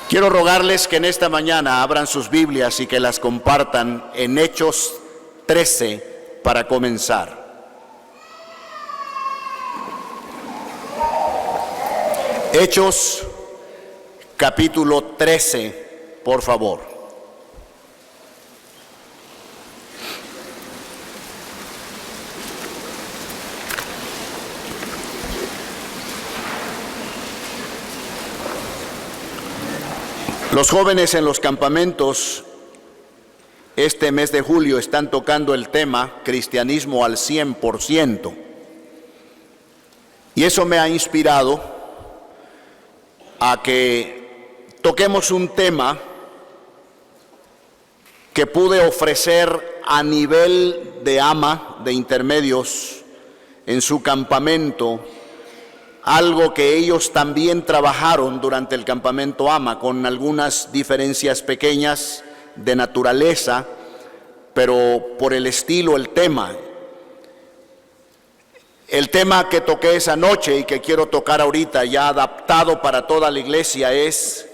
Quiero rogarles que en esta mañana abran sus Biblias y que las compartan en Hechos 13 para comenzar. Hechos capítulo 13, por favor. Los jóvenes en los campamentos este mes de julio están tocando el tema cristianismo al 100%. Y eso me ha inspirado a que toquemos un tema que pude ofrecer a nivel de AMA, de intermedios, en su campamento, algo que ellos también trabajaron durante el campamento AMA, con algunas diferencias pequeñas de naturaleza, pero por el estilo, el tema que toqué esa noche y que quiero tocar ahorita, ya adaptado para toda la iglesia, es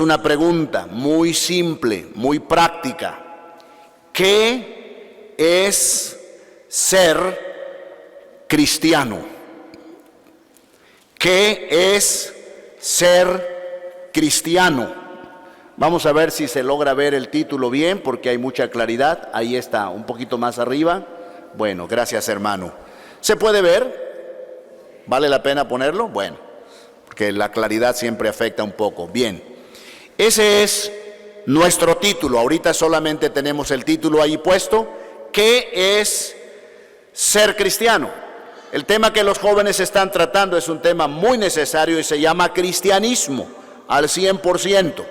una pregunta muy simple, muy práctica. ¿Qué es ser cristiano? ¿Qué es ser cristiano? Vamos a ver si se logra ver el título bien, porque hay mucha claridad. Ahí está, un poquito más arriba. Bueno, gracias, hermano. ¿Se puede ver? ¿Vale la pena ponerlo? Bueno, porque la claridad siempre afecta un poco. Bien, ese es nuestro título. Ahorita solamente tenemos el título ahí puesto. ¿Qué es ser cristiano? El tema que los jóvenes están tratando es un tema muy necesario y se llama cristianismo al 100%.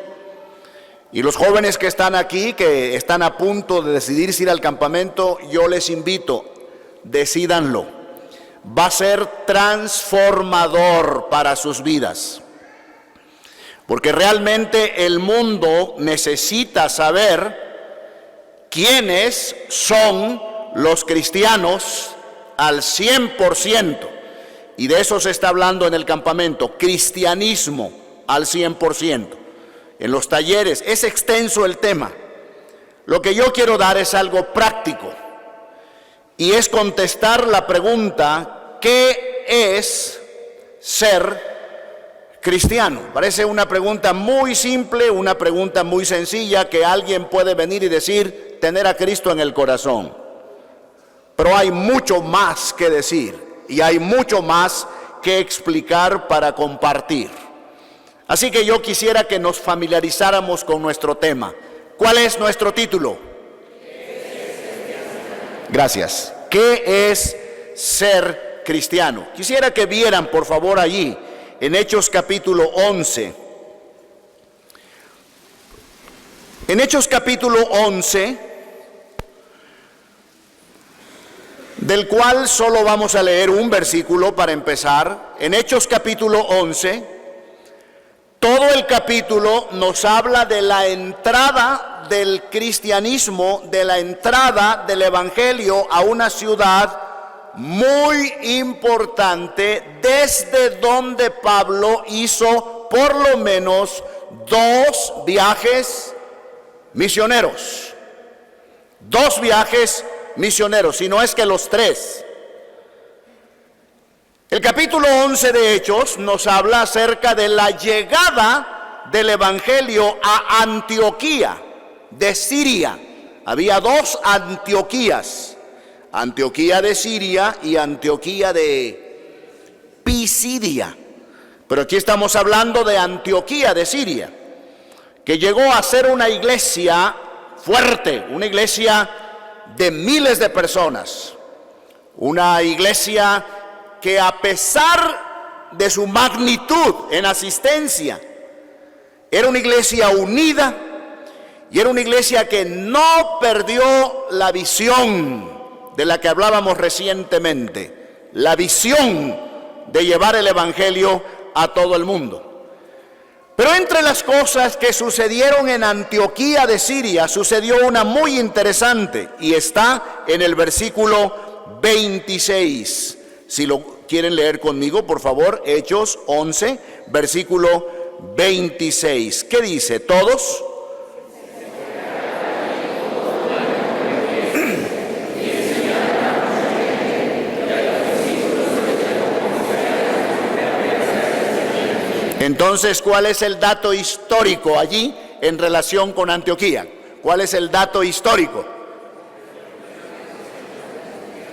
Y los jóvenes que están aquí, que están a punto de decidirse ir al campamento, yo les invito, decídanlo. Va a ser transformador para sus vidas. Porque realmente el mundo necesita saber quiénes son los cristianos al 100%, y de eso se está hablando en el campamento, cristianismo al 100%. En los talleres es extenso el tema. Lo que yo quiero dar es algo práctico, y es contestar la pregunta, ¿qué es ser cristiano? Parece una pregunta muy simple, una pregunta muy sencilla, que alguien puede venir y decir, tener a Cristo en el corazón. Pero hay mucho más que decir y hay mucho más que explicar para compartir. Así que yo quisiera que nos familiarizáramos con nuestro tema. ¿Cuál es nuestro título? Gracias. ¿Qué es ser cristiano? Quisiera que vieran, por favor, allí, en Hechos capítulo 11. En Hechos capítulo 11... del cual solo vamos a leer un versículo para empezar. En Hechos capítulo 11, todo el capítulo nos habla de la entrada del cristianismo, de la entrada del evangelio a una ciudad muy importante, desde donde Pablo hizo por lo menos 2 viajes misioneros. 2 viajes misioneros, si no es que los 3. El capítulo 11 de Hechos nos habla acerca de la llegada del evangelio a Antioquía de Siria. Había 2 Antioquías, Antioquía de Siria y Antioquía de Pisidia. Pero aquí estamos hablando de Antioquía de Siria, que llegó a ser una iglesia fuerte, una iglesia de miles de personas, una iglesia que, a pesar de su magnitud en asistencia, era una iglesia unida y era una iglesia que no perdió la visión de la que hablábamos recientemente, la visión de llevar el evangelio a todo el mundo. Pero entre las cosas que sucedieron en Antioquía de Siria, sucedió una muy interesante y está en el versículo 26. Si lo quieren leer conmigo, por favor, Hechos 11, versículo 26. ¿Qué dice? ¿Todos? Entonces, ¿cuál es el dato histórico allí en relación con Antioquía? ¿Cuál es el dato histórico?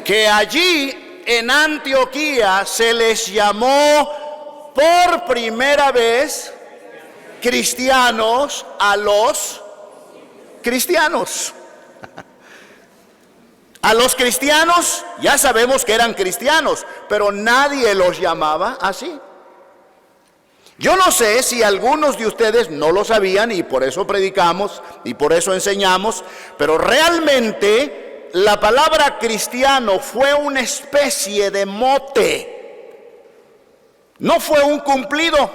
Que allí en Antioquía se les llamó por primera vez cristianos a los cristianos. A los cristianos ya sabemos que eran cristianos, pero nadie los llamaba así. Yo no sé si algunos de ustedes no lo sabían y por eso predicamos y por eso enseñamos, pero realmente la palabra cristiano fue una especie de mote, no fue un cumplido.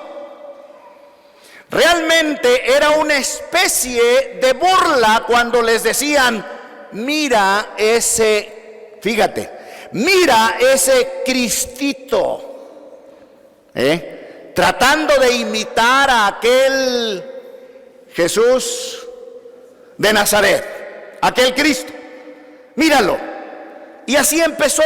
Realmente era una especie de burla cuando les decían, mira ese, fíjate, mira ese Cristito, tratando de imitar a aquel Jesús de Nazaret, aquel Cristo. Míralo. Y así empezó.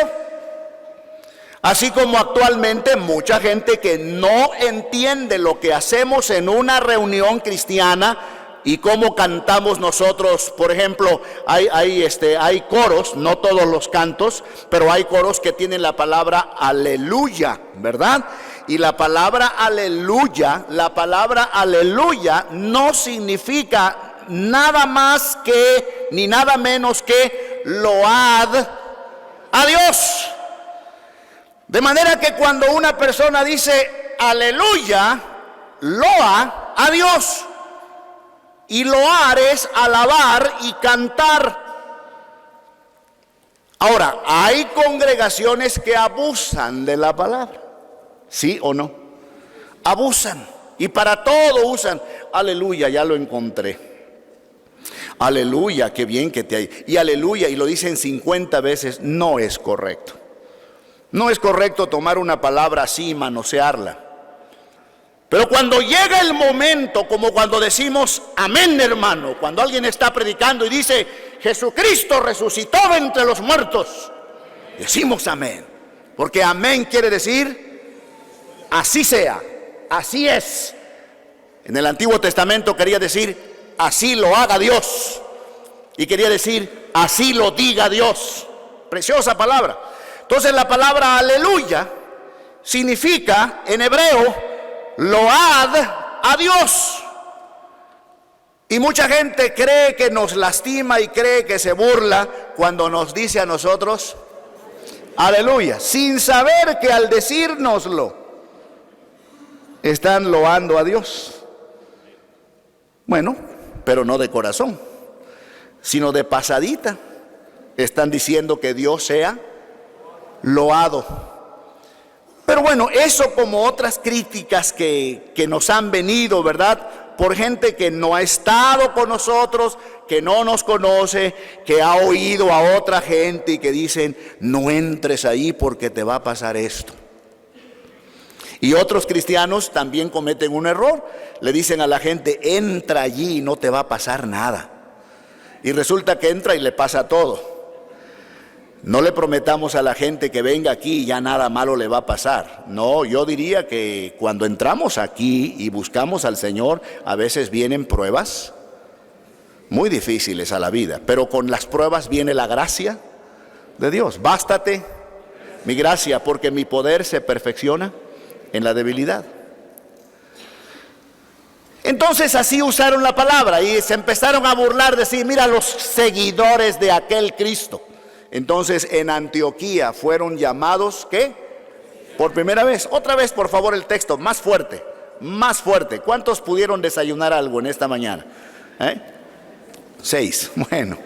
Así como actualmente mucha gente que no entiende lo que hacemos en una reunión cristiana y cómo cantamos nosotros. Por ejemplo, hay coros, no todos los cantos, pero hay coros que tienen la palabra aleluya, ¿verdad? Y la palabra aleluya no significa nada más que, ni nada menos que load a Dios. De manera que cuando una persona dice aleluya, loa a Dios. Y loar es alabar y cantar. Ahora, hay congregaciones que abusan de la palabra. ¿Sí o no? Abusan y para todo usan. Aleluya, ya lo encontré. Aleluya, qué bien que te hay. Y aleluya, y lo dicen 50 veces, no es correcto. No es correcto tomar una palabra así y manosearla. Pero cuando llega el momento, como cuando decimos amén, hermano, cuando alguien está predicando y dice Jesucristo resucitó de entre los muertos, decimos amén. Porque amén quiere decir así sea, así es. En el Antiguo Testamento quería decir así lo haga Dios. Y quería decir así lo diga Dios. Preciosa palabra. Entonces la palabra aleluya significa en hebreo load a Dios. Y mucha gente cree que nos lastima y cree que se burla cuando nos dice a nosotros aleluya, sin saber que al decírnoslo están loando a Dios. Bueno, pero no de corazón, sino de pasadita. Están diciendo que Dios sea loado. Pero bueno, eso como otras críticas que nos han venido, ¿verdad? Por gente que no ha estado con nosotros, que no nos conoce, que ha oído a otra gente y que dicen, no entres ahí porque te va a pasar esto. Y otros cristianos también cometen un error. Le dicen a la gente, entra allí y no te va a pasar nada. Y resulta que entra y le pasa todo. No le prometamos a la gente que venga aquí y ya nada malo le va a pasar. No, yo diría que cuando entramos aquí y buscamos al Señor, a veces vienen pruebas muy difíciles a la vida. Pero con las pruebas viene la gracia de Dios. Bástate mi gracia, porque mi poder se perfecciona en la debilidad. Entonces así usaron la palabra y se empezaron a burlar, decir, mira los seguidores de aquel Cristo. Entonces en Antioquía fueron llamados, ¿qué? Por primera vez. Otra vez, por favor, el texto, más fuerte, más fuerte. ¿Cuántos pudieron desayunar algo en esta mañana? 6, bueno,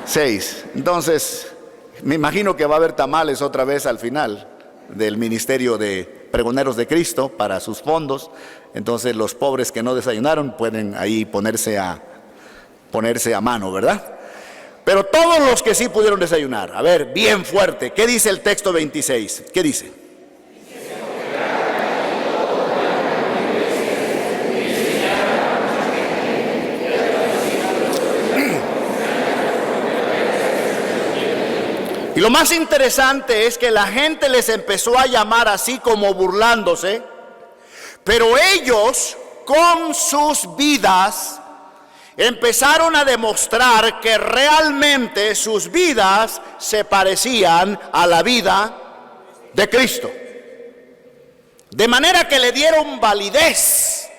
6. Entonces, me imagino que va a haber tamales otra vez al final del ministerio de pregoneros de Cristo para sus fondos. Entonces los pobres que no desayunaron pueden ahí ponerse a mano, ¿verdad? Pero todos los que sí pudieron desayunar, a ver, bien fuerte, ¿qué dice el texto 26? ¿Qué dice? Y lo más interesante es que la gente les empezó a llamar así como burlándose, pero ellos con sus vidas empezaron a demostrar que realmente sus vidas se parecían a la vida de Cristo. De manera que le dieron validez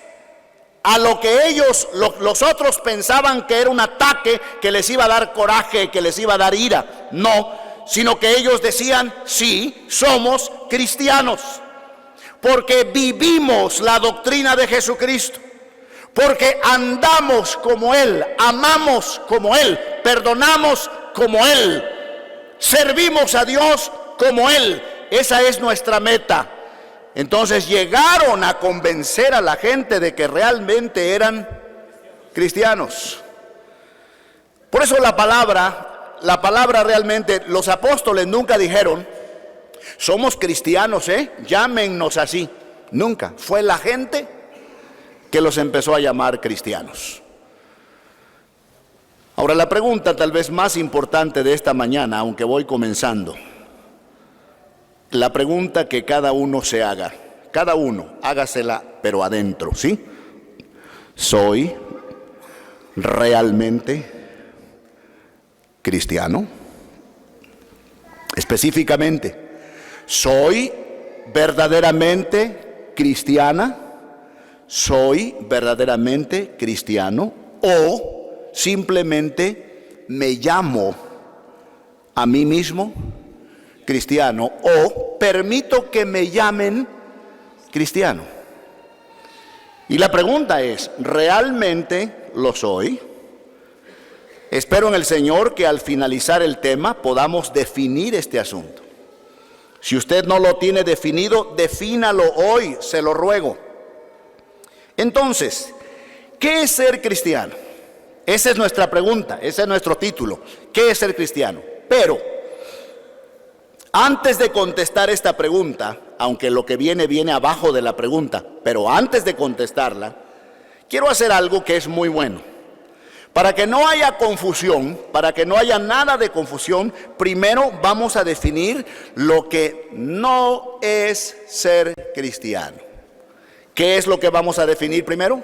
a lo que ellos, los otros pensaban que era un ataque que les iba a dar coraje, que les iba a dar ira. No, sino que ellos decían, sí, somos cristianos, porque vivimos la doctrina de Jesucristo, porque andamos como Él, amamos como Él, perdonamos como Él, servimos a Dios como Él. Esa es nuestra meta. Entonces llegaron a convencer a la gente de que realmente eran cristianos. Por eso la palabra realmente, los apóstoles nunca dijeron, somos cristianos, llámennos así. Nunca. Fue la gente que los empezó a llamar cristianos. Ahora la pregunta tal vez más importante de esta mañana, aunque voy comenzando, la pregunta que cada uno se haga, cada uno hágasela pero adentro, ¿sí? ¿Soy realmente cristiano? Específicamente, ¿soy verdaderamente cristiana? ¿Soy verdaderamente cristiano? ¿O simplemente me llamo a mí mismo cristiano? ¿O permito que me llamen cristiano? Y la pregunta es, ¿realmente lo soy? Espero en el Señor que al finalizar el tema podamos definir este asunto. Si usted no lo tiene definido, defínalo hoy, se lo ruego. Entonces, ¿qué es ser cristiano? Esa es nuestra pregunta, ese es nuestro título. ¿Qué es ser cristiano? Pero, antes de contestar esta pregunta, aunque lo que viene abajo de la pregunta, pero antes de contestarla, quiero hacer algo que es muy bueno. Para que no haya confusión, para que no haya nada de confusión, primero vamos a definir lo que no es ser cristiano. ¿Qué es lo que vamos a definir primero?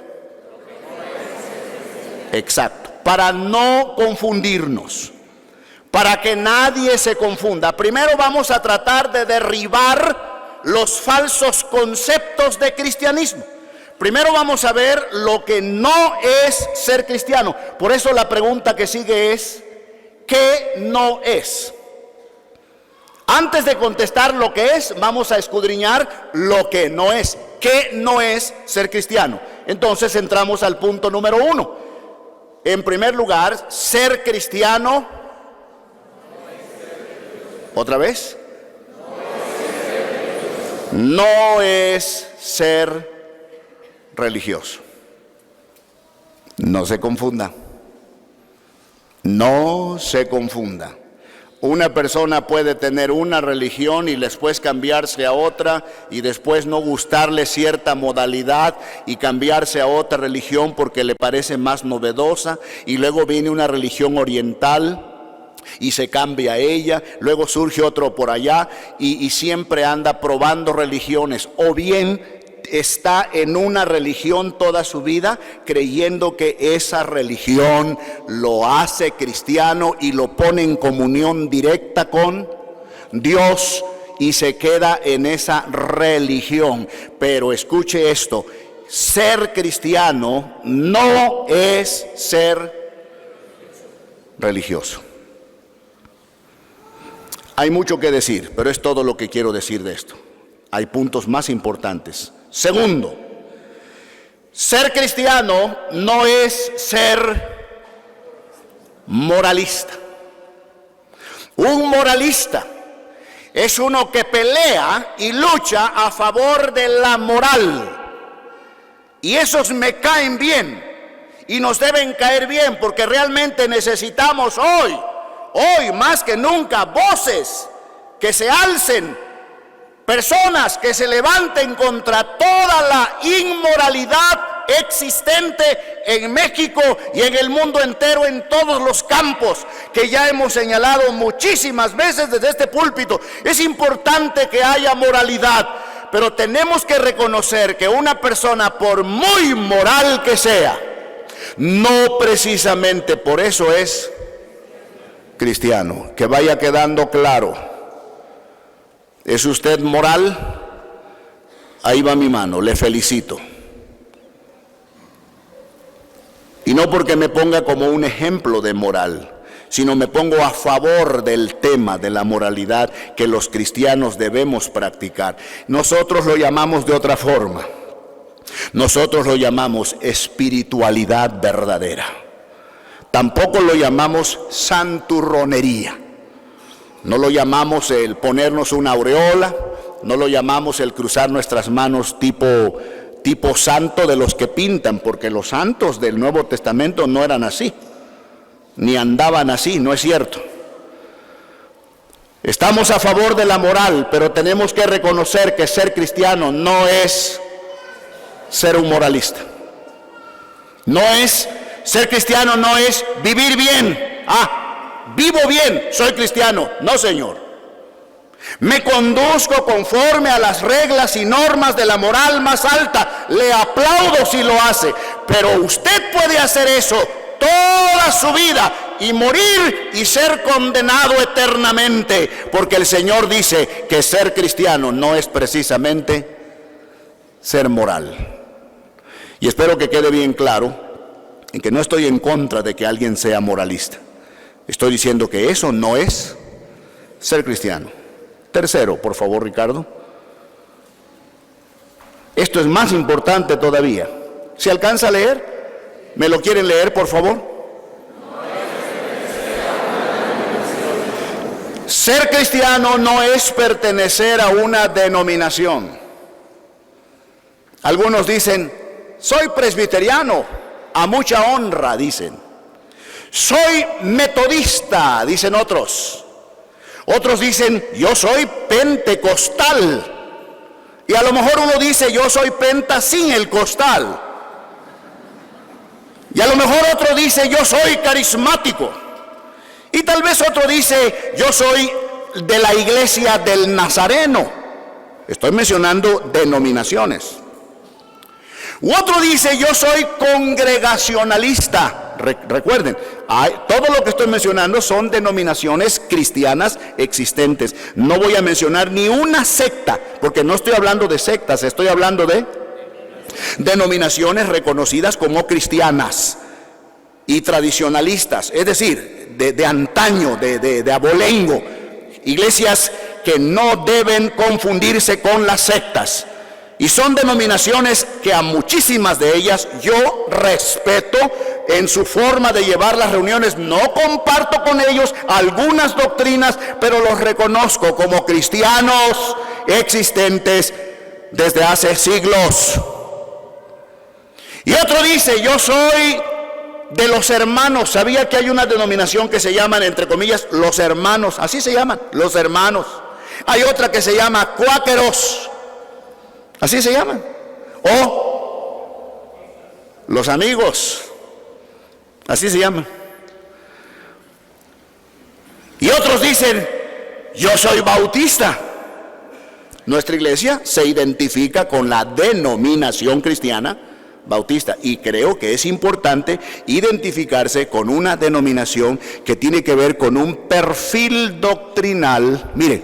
Exacto, para no confundirnos, para que nadie se confunda. Primero vamos a tratar de derribar los falsos conceptos de cristianismo. Primero vamos a ver lo que no es ser cristiano. Por eso la pregunta que sigue es, ¿qué no es? Antes de contestar lo que es, vamos a escudriñar lo que no es. ¿Qué no es ser cristiano? Entonces entramos al punto número 1. En primer lugar, ser cristiano. ¿Otra vez? No es ser religioso. No se confunda. No se confunda. Una persona puede tener una religión y después cambiarse a otra y después no gustarle cierta modalidad y cambiarse a otra religión porque le parece más novedosa, y luego viene una religión oriental y se cambia a ella, luego surge otro por allá y siempre anda probando religiones, o bien está en una religión toda su vida creyendo que esa religión lo hace cristiano y lo pone en comunión directa con Dios y se queda en esa religión. Pero escuche esto, ser cristiano no es ser religioso. Hay mucho que decir, pero es todo lo que quiero decir de esto. Hay puntos más importantes. Segundo, ser cristiano no es ser moralista. Un moralista es uno que pelea y lucha a favor de la moral. Y esos me caen bien y nos deben caer bien, porque realmente necesitamos hoy más que nunca, voces que se alcen, personas que se levanten contra toda la inmoralidad existente en México y en el mundo entero, en todos los campos que ya hemos señalado muchísimas veces desde este púlpito. Es importante que haya moralidad, pero tenemos que reconocer que una persona, por muy moral que sea, no precisamente por eso es cristiano. Que vaya quedando claro. ¿Es usted moral? Ahí va mi mano, le felicito. Y no porque me ponga como un ejemplo de moral, sino me pongo a favor del tema de la moralidad que los cristianos debemos practicar. Nosotros lo llamamos de otra forma. Nosotros lo llamamos espiritualidad verdadera. Tampoco lo llamamos santurronería. No lo llamamos el ponernos una aureola, no lo llamamos el cruzar nuestras manos tipo santo de los que pintan, porque los santos del Nuevo Testamento no eran así, ni andaban así, no es cierto. Estamos a favor de la moral, pero tenemos que reconocer que ser cristiano no es ser un moralista. No es, ser cristiano no es vivir bien. Vivo bien, soy cristiano. No, señor. Me conduzco conforme a las reglas y normas de la moral más alta. Le aplaudo si lo hace, pero usted puede hacer eso toda su vida y morir y ser condenado eternamente, porque el Señor dice que ser cristiano no es precisamente ser moral. Y espero que quede bien claro en que no estoy en contra de que alguien sea moralista. Estoy diciendo que eso no es ser cristiano. Tercero, por favor, Ricardo. Esto es más importante todavía. ¿Se alcanza a leer? ¿Me lo quieren leer, por favor? Ser cristiano no es pertenecer a una denominación. Algunos dicen, soy presbiteriano, a mucha honra, dicen. Soy metodista, dicen otros. Otros dicen, yo soy pentecostal. Y a lo mejor uno dice, yo soy penta sin el costal. Y a lo mejor otro dice, yo soy carismático. Y tal vez otro dice, yo soy de la iglesia del Nazareno. Estoy mencionando denominaciones. U otro dice, yo soy congregacionalista. Recuerden, todo lo que estoy mencionando son denominaciones cristianas existentes. No voy a mencionar ni una secta, porque no estoy hablando de sectas, estoy hablando de denominaciones reconocidas como cristianas y tradicionalistas, es decir, de antaño, de abolengo. Iglesias que no deben confundirse con las sectas. Y son denominaciones que a muchísimas de ellas yo respeto en su forma de llevar las reuniones. No comparto con ellos algunas doctrinas, pero los reconozco como cristianos existentes desde hace siglos. Y otro dice, yo soy de los hermanos. ¿Sabía que hay una denominación que se llaman, entre comillas, los hermanos? Así se llaman, los hermanos. Hay otra que se llama cuáqueros. Así se llaman. O los amigos. Así se llaman. Y otros dicen, yo soy bautista. Nuestra iglesia se identifica con la denominación cristiana bautista. Y creo que es importante identificarse con una denominación que tiene que ver con un perfil doctrinal. Mire,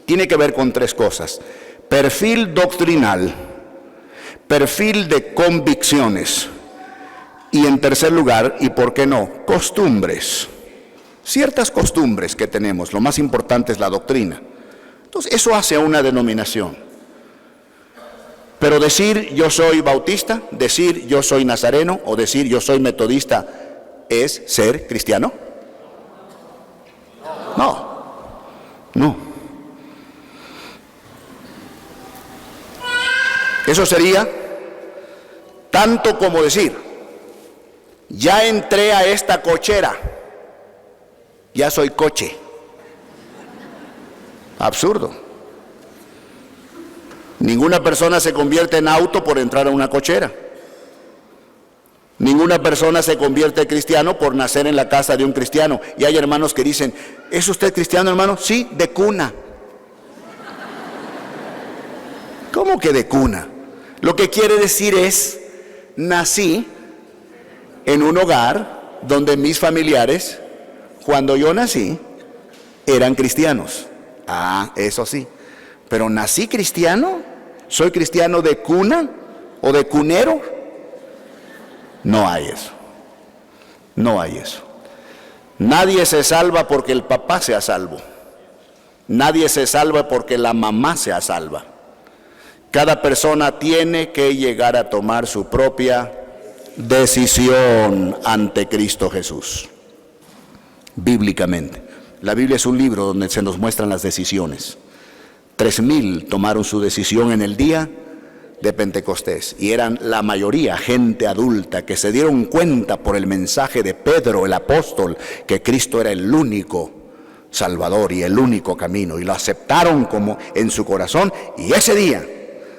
tiene que ver con tres cosas. Perfil doctrinal, perfil de convicciones y en tercer lugar, y por qué no, costumbres. Ciertas costumbres que tenemos, lo más importante es la doctrina. Entonces eso hace a una denominación. Pero decir yo soy bautista, decir yo soy nazareno o decir yo soy metodista, ¿es ser cristiano? No. Eso sería tanto como decir, ya entré a esta cochera, ya soy coche. Absurdo. Ninguna persona se convierte en auto por entrar a una cochera. Ninguna persona se convierte cristiano por nacer en la casa de un cristiano. Y hay hermanos que dicen, ¿es usted cristiano, hermano? Sí, de cuna. ¿Cómo que de cuna? Lo que quiere decir es, nací en un hogar donde mis familiares, cuando yo nací, eran cristianos. Ah, eso sí. Pero nací cristiano, ¿soy cristiano de cuna o de cunero? No hay eso. No hay eso. Nadie se salva porque el papá sea salvo. Nadie se salva porque la mamá sea salva. Cada persona tiene que llegar a tomar su propia decisión ante Cristo Jesús. Bíblicamente. La Biblia es un libro donde se nos muestran las decisiones. 3,000 tomaron su decisión en el día de Pentecostés, y eran la mayoría gente adulta que se dieron cuenta por el mensaje de Pedro, el apóstol, que Cristo era el único Salvador y el único camino, y lo aceptaron como en su corazón, y ese día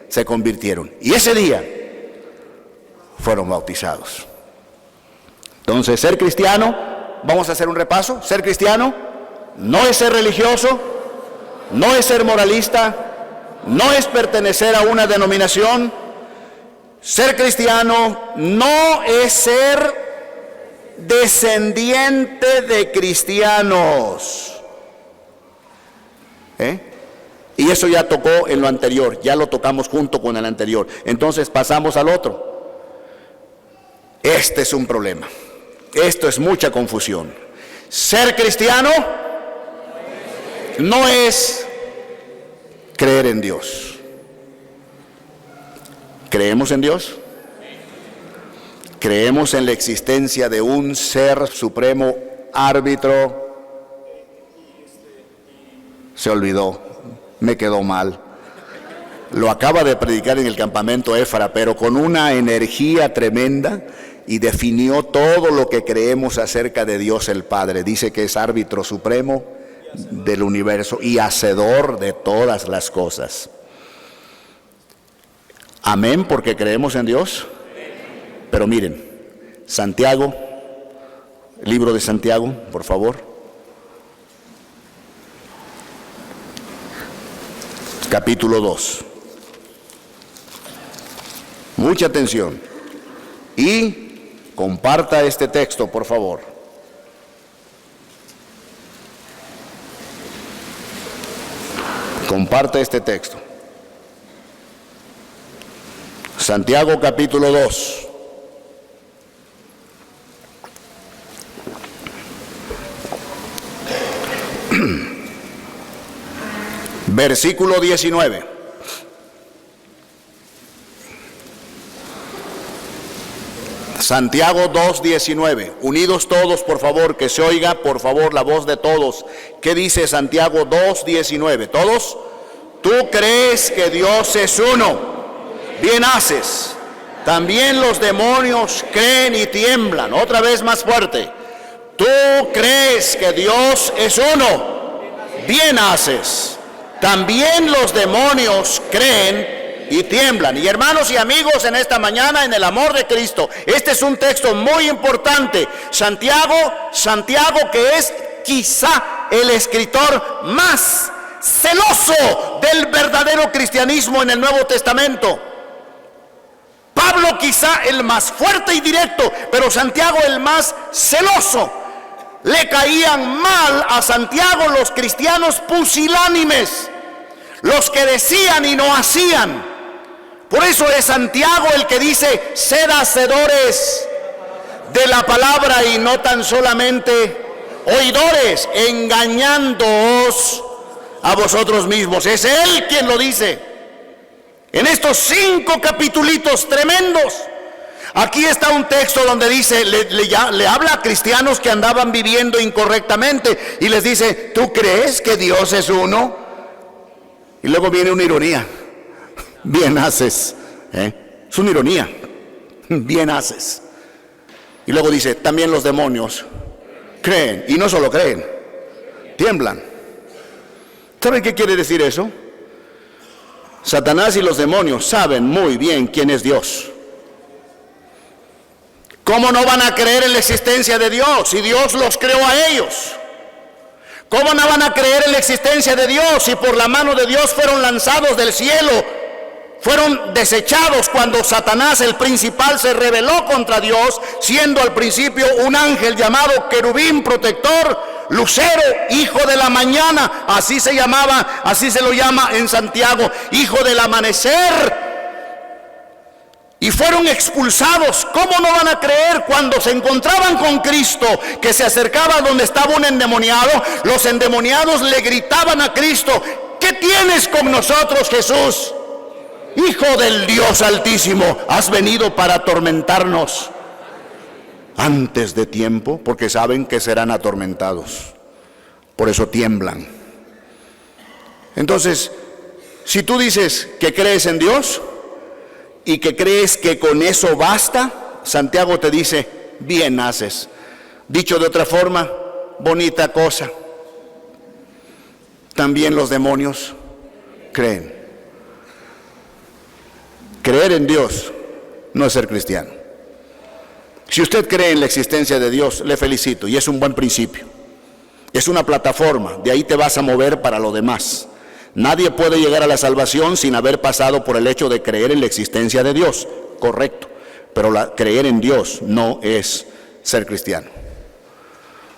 se convirtieron, y ese día fueron bautizados. Entonces, ser cristiano, vamos a hacer un repaso. Ser cristiano no es ser religioso, no es ser moralista, no es pertenecer a una denominación. Ser cristiano no es ser descendiente de cristianos. Y eso ya tocó en lo anterior, ya lo tocamos junto con el anterior. Entonces pasamos al otro. Este es un problema. Esto es mucha confusión. Ser cristiano no es creer en Dios. ¿Creemos en Dios? ¿Creemos en la existencia de un ser supremo, árbitro? Se olvidó, me quedó mal. Lo acaba de predicar en el campamento Éfara, pero con una energía tremenda, y definió todo lo que creemos acerca de Dios el Padre. Dice que es árbitro supremo del universo y hacedor de todas las cosas. Amén, porque creemos en Dios. Pero miren, Santiago, libro de Santiago, por favor. Capítulo 2. Mucha atención. Y comparta este texto, por favor. Comparta este texto. Santiago capítulo 2. Versículo 19. Santiago 2:19. Unidos todos, por favor, que se oiga, por favor, la voz de todos. ¿Qué dice Santiago 2:19? ¿Todos? Tú crees que Dios es uno. Bien haces. También los demonios creen y tiemblan. Otra vez más fuerte. Tú crees que Dios es uno. Bien haces. También los demonios creen y tiemblan. Y hermanos y amigos, en esta mañana, en el amor de Cristo, este es un texto muy importante. Santiago, que es quizá el escritor más celoso del verdadero cristianismo en el Nuevo Testamento. Pablo quizá el más fuerte y directo, pero Santiago el más celoso. Le caían mal a Santiago los cristianos pusilánimes, los que decían y no hacían. Por eso es Santiago el que dice: sed hacedores de la palabra y no tan solamente oidores, engañándoos a vosotros mismos. Es él quien lo dice. En estos 5 capitulitos tremendos, aquí está un texto donde dice, le habla a cristianos que andaban viviendo incorrectamente y les dice: ¿tú crees que Dios es uno? Y luego viene una ironía: bien haces. Es una ironía. Bien haces. Y luego dice: también los demonios creen, y no solo creen, tiemblan. ¿Saben qué quiere decir eso? Satanás y los demonios saben muy bien quién es Dios. ¿Cómo no van a creer en la existencia de Dios si Dios los creó a ellos? ¿Cómo no van a creer en la existencia de Dios si por la mano de Dios fueron lanzados del cielo? Fueron desechados cuando Satanás, el principal, se rebeló contra Dios, siendo al principio un ángel llamado querubín protector, lucero, hijo de la mañana, así se llamaba, así se lo llama en Santiago, hijo del amanecer. Y fueron expulsados. ¿Cómo no van a creer cuando se encontraban con Cristo, que se acercaba donde estaba un endemoniado? Los endemoniados le gritaban a Cristo: ¿qué tienes con nosotros, Jesús? Hijo del Dios Altísimo, ¿has venido para atormentarnos antes de tiempo? Porque saben que serán atormentados. Por eso tiemblan. Entonces, si tú dices que crees en Dios y que crees que con eso basta, Santiago te dice: bien haces. Dicho de otra forma, bonita cosa. También los demonios creen. Creer en Dios no es ser cristiano. Si usted cree en la existencia de Dios, le felicito, y es un buen principio. Es una plataforma, de ahí te vas a mover para lo demás. Nadie puede llegar a la salvación sin haber pasado por el hecho de creer en la existencia de Dios, correcto. Pero creer en Dios no es ser cristiano.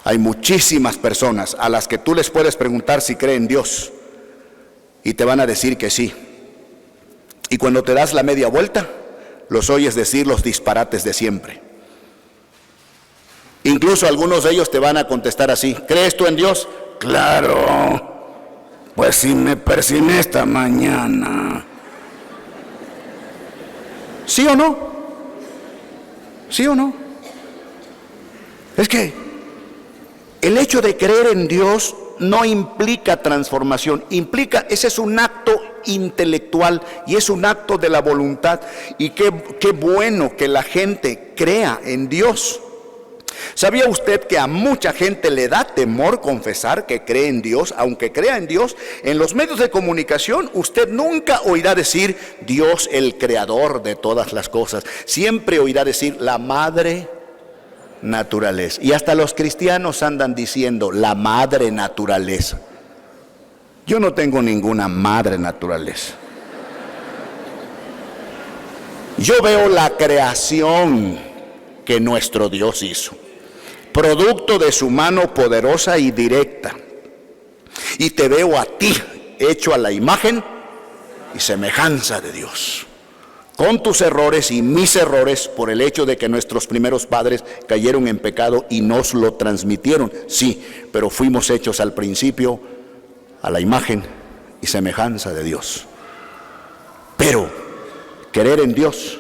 Hay muchísimas personas a las que tú les puedes preguntar si creen en Dios y te van a decir que sí. Y cuando te das la media vuelta, los oyes decir los disparates de siempre. Incluso algunos de ellos te van a contestar así: ¿crees tú en Dios? Claro, pues si me persiné esta mañana. ¿Sí o no? ¿Sí o no? Es que el hecho de creer en Dios no implica transformación, ese es un acto intelectual y es un acto de la voluntad. Y qué bueno que la gente crea en Dios. ¿Sabía usted que a mucha gente le da temor confesar que cree en Dios? Aunque crea en Dios, en los medios de comunicación usted nunca oirá decir Dios, el creador de todas las cosas. Siempre oirá decir la madre naturaleza. Y hasta los cristianos andan diciendo la madre naturaleza. Yo no tengo ninguna madre naturaleza. Yo veo la creación que nuestro Dios hizo, producto de su mano poderosa y directa. Y te veo a ti, hecho a la imagen y semejanza de Dios, con tus errores y mis errores, por el hecho de que nuestros primeros padres cayeron en pecado y nos lo transmitieron. Sí, pero fuimos hechos al principio a la imagen y semejanza de Dios. Pero creer en Dios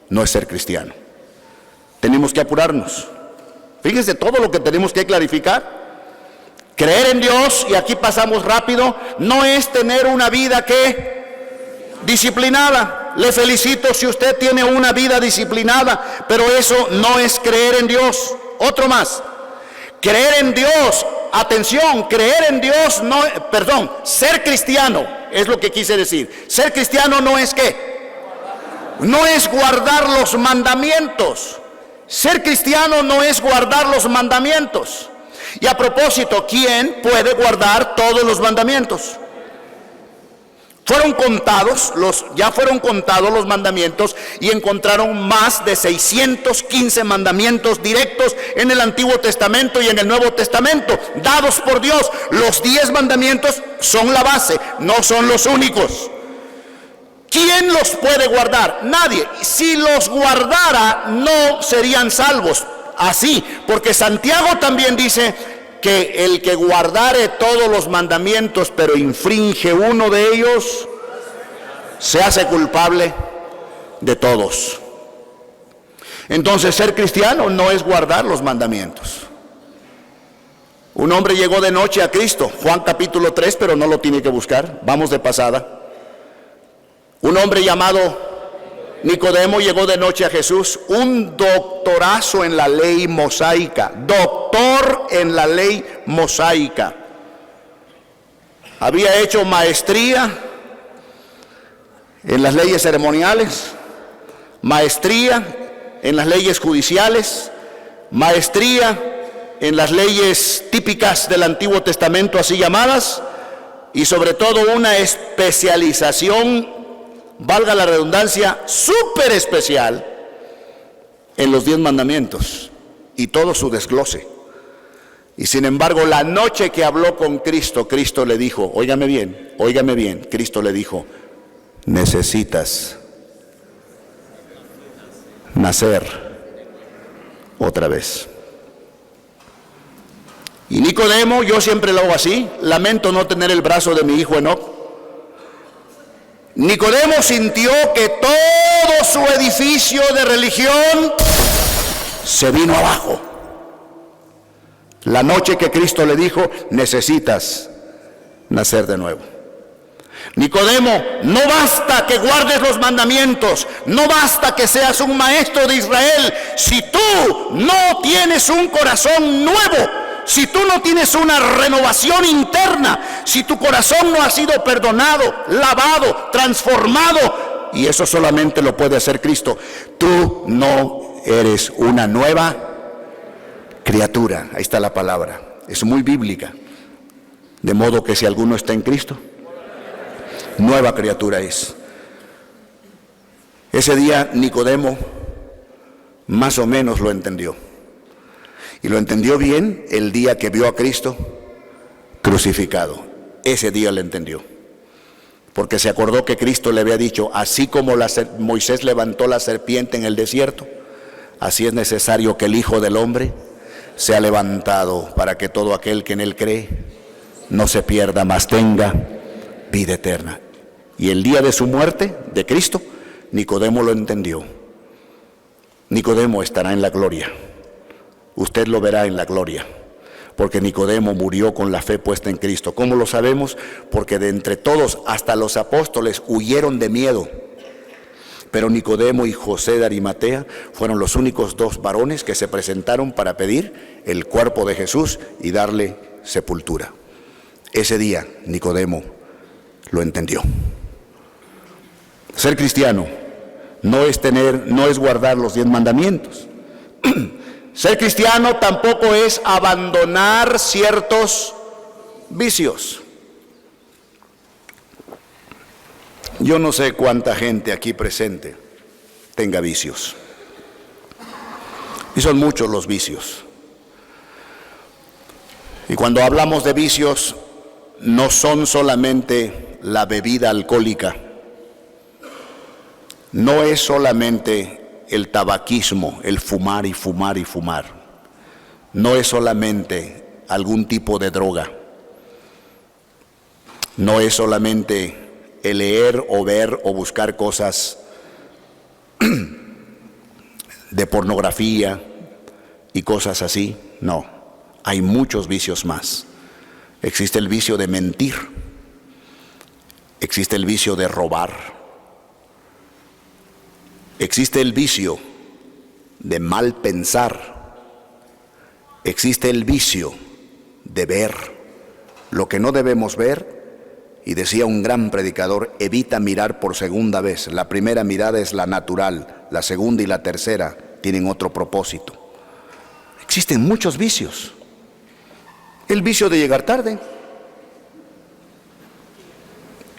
no es ser cristiano. Tenemos que apurarnos. Fíjese todo lo que tenemos que clarificar. Creer en Dios, y aquí pasamos rápido, no es tener una vida disciplinada. Le felicito si usted tiene una vida disciplinada, pero eso no es creer en Dios. Otro más. Creer en Dios, atención, creer en Dios ser cristiano es lo que quise decir. Ser cristiano no es no es guardar los mandamientos. Ser cristiano no es guardar los mandamientos. Y a propósito, ¿quién puede guardar todos los mandamientos? Ya fueron contados los mandamientos y encontraron más de 615 mandamientos directos en el Antiguo Testamento y en el Nuevo Testamento, dados por Dios. Los 10 mandamientos son la base, no son los únicos. ¿Quién los puede guardar? Nadie. Si los guardara, no serían salvos. Así, porque Santiago también dice que el que guardare todos los mandamientos, pero infringe uno de ellos, se hace culpable de todos. Entonces, ser cristiano no es guardar los mandamientos. Un hombre llegó de noche a Cristo, Juan capítulo 3, pero no lo tiene que buscar, vamos de pasada. Un hombre llamado Nicodemo llegó de noche a Jesús, un doctorazo en la ley mosaica, doctor en la ley mosaica. Había hecho maestría en las leyes ceremoniales, maestría en las leyes judiciales, maestría en las leyes típicas del Antiguo Testamento, así llamadas, y sobre todo una especialización, valga la redundancia, súper especial en los 10 mandamientos y todo su desglose. Y sin embargo, la noche que habló con Cristo, Cristo le dijo, óigame bien, Cristo le dijo, necesitas nacer otra vez. Y Nicodemo, yo siempre lo hago así, lamento no tener el brazo de mi hijo Enoc. Nicodemo sintió que todo su edificio de religión se vino abajo. La noche que Cristo le dijo, necesitas nacer de nuevo. Nicodemo, no basta que guardes los mandamientos, no basta que seas un maestro de Israel, si tú no tienes un corazón nuevo, si tú no tienes una renovación interna, si tu corazón no ha sido perdonado, lavado, transformado, y eso solamente lo puede hacer Cristo, tú no eres una nueva criatura. Ahí está la palabra, es muy bíblica. De modo que si alguno está en Cristo, nueva criatura es. Ese día Nicodemo más o menos lo entendió. Y lo entendió bien el día que vio a Cristo crucificado. Ese día lo entendió. Porque se acordó que Cristo le había dicho, así como Moisés levantó la serpiente en el desierto, así es necesario que el Hijo del Hombre sea levantado para que todo aquel que en él cree no se pierda, mas tenga vida eterna. Y el día de su muerte, de Cristo, Nicodemo lo entendió. Nicodemo estará en la gloria. Usted lo verá en la gloria, porque Nicodemo murió con la fe puesta en Cristo. ¿Cómo lo sabemos? Porque de entre todos, hasta los apóstoles, huyeron de miedo. Pero Nicodemo y José de Arimatea fueron los únicos 2 varones que se presentaron para pedir el cuerpo de Jesús y darle sepultura. Ese día Nicodemo lo entendió. Ser cristiano no es guardar los 10 mandamientos. Ser cristiano tampoco es abandonar ciertos vicios. Yo no sé cuánta gente aquí presente tenga vicios. Y son muchos los vicios. Y cuando hablamos de vicios, no son solamente la bebida alcohólica, no es solamente el tabaquismo, el fumar y fumar y fumar, no es solamente algún tipo de droga, no es solamente el leer o ver o buscar cosas de pornografía y cosas así, no, hay muchos vicios más. Existe el vicio de mentir, existe el vicio de robar, existe el vicio de mal pensar, existe el vicio de ver lo que no debemos ver, y decía un gran predicador, evita mirar por segunda vez. La primera mirada es la natural, la segunda y la tercera tienen otro propósito. Existen muchos vicios. El vicio de llegar tarde.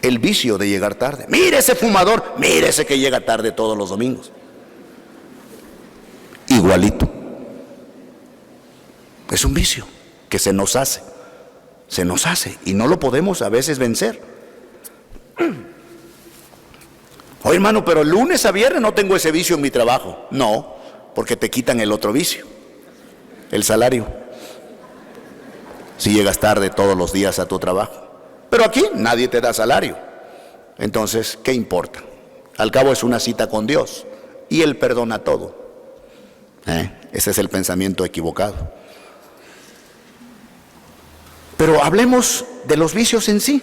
El vicio de llegar tarde. Mire ese fumador, mire ese que llega tarde todos los domingos. Igualito. Es un vicio que se nos hace y no lo podemos a veces vencer. Oye, hermano, pero lunes a viernes no tengo ese vicio en mi trabajo. No, porque te quitan el otro vicio, el salario, si llegas tarde todos los días a tu trabajo. Pero aquí nadie te da salario. Entonces, ¿qué importa? Al cabo es una cita con Dios y Él perdona todo. Ese es el pensamiento equivocado. Pero hablemos de los vicios en sí.